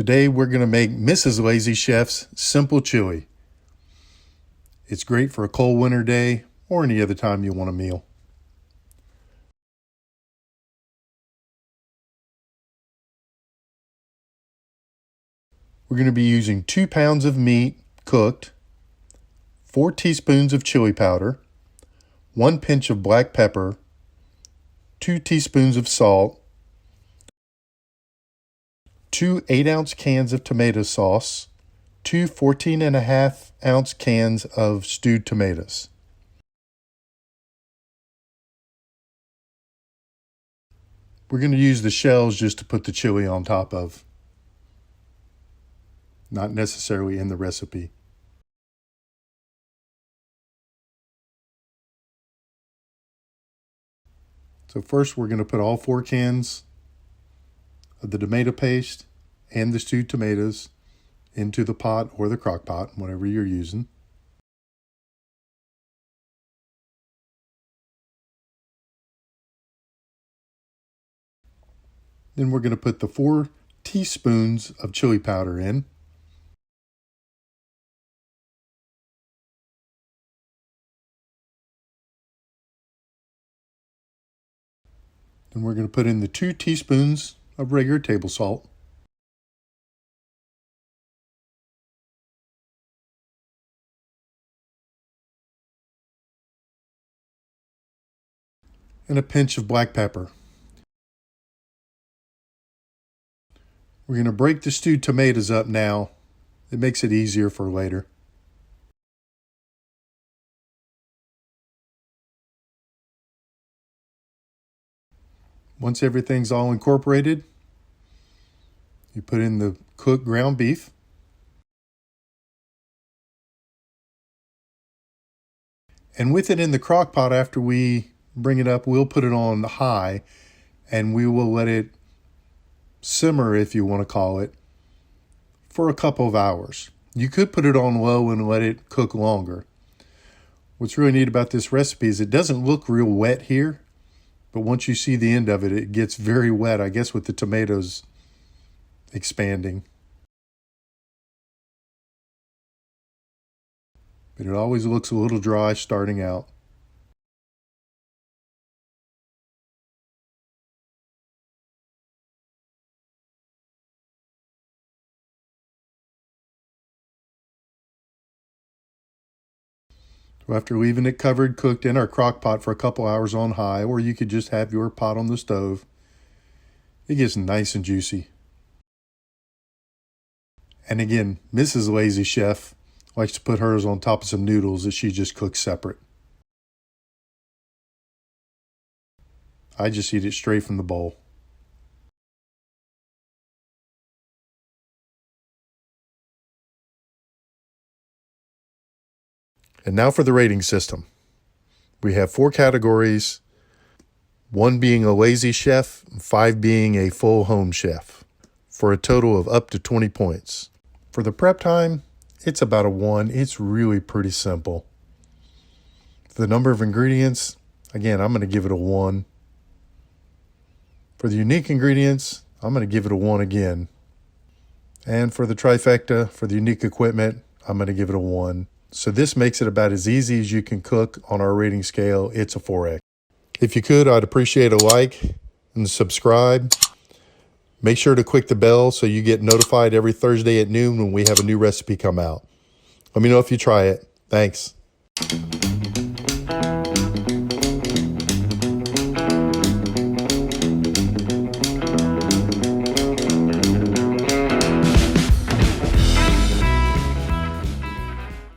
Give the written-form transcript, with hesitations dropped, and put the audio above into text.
Today we're going to make Mrs. Lazy Chef's Simple Chili. It's great for a cold winter day or any other time you want a meal. We're going to be using 2 pounds of meat cooked, 4 teaspoons of chili powder, 1 pinch of black pepper, 2 teaspoons of salt, 2 8-ounce cans of tomato sauce, 2 14.5-ounce cans of stewed tomatoes. We're going to use the shells just to put the chili on top of, not necessarily in the recipe. So first we're going to put all 4 cans of the tomato paste and the stewed tomatoes into the pot or the crock pot, whatever you're using. Then we're going to put the 4 teaspoons of chili powder in. Then we're going to put in the 2 teaspoons of regular table salt. And a pinch of black pepper. We're going to break the stewed tomatoes up now. It makes it easier for later. Once everything's all incorporated, you put in the cooked ground beef. And with it in the crock pot, after we bring it up, we'll put it on high and we will let it simmer, if you want to call it, for a couple of hours. You could put it on low and let it cook longer. What's really neat about this recipe is it doesn't look real wet here, but once you see the end of it, it gets very wet, I guess, with the tomatoes expanding. But it always looks a little dry starting out. So after leaving it covered, cooked in our crock pot for a couple hours on high, or you could just have your pot on the stove, it gets nice and juicy. And again, Mrs. Lazy Chef likes to put hers on top of some noodles that she just cooks separate. I just eat it straight from the bowl. And now for the rating system. We have 4 categories, 1 being a lazy chef, 5 being a full home chef, for a total of up to 20 points. For the prep time, it's about a 1. It's really pretty simple. For the number of ingredients, again, I'm going to give it a 1. For the unique ingredients, I'm going to give it a 1 again. And for the trifecta, for the unique equipment, I'm going to give it a 1. So this makes it about as easy as you can cook on our rating scale. It's a 4X. If you could, I'd appreciate a like and subscribe. Make sure to click the bell so you get notified every Thursday at noon when we have a new recipe come out. Let me know if you try it. Thanks.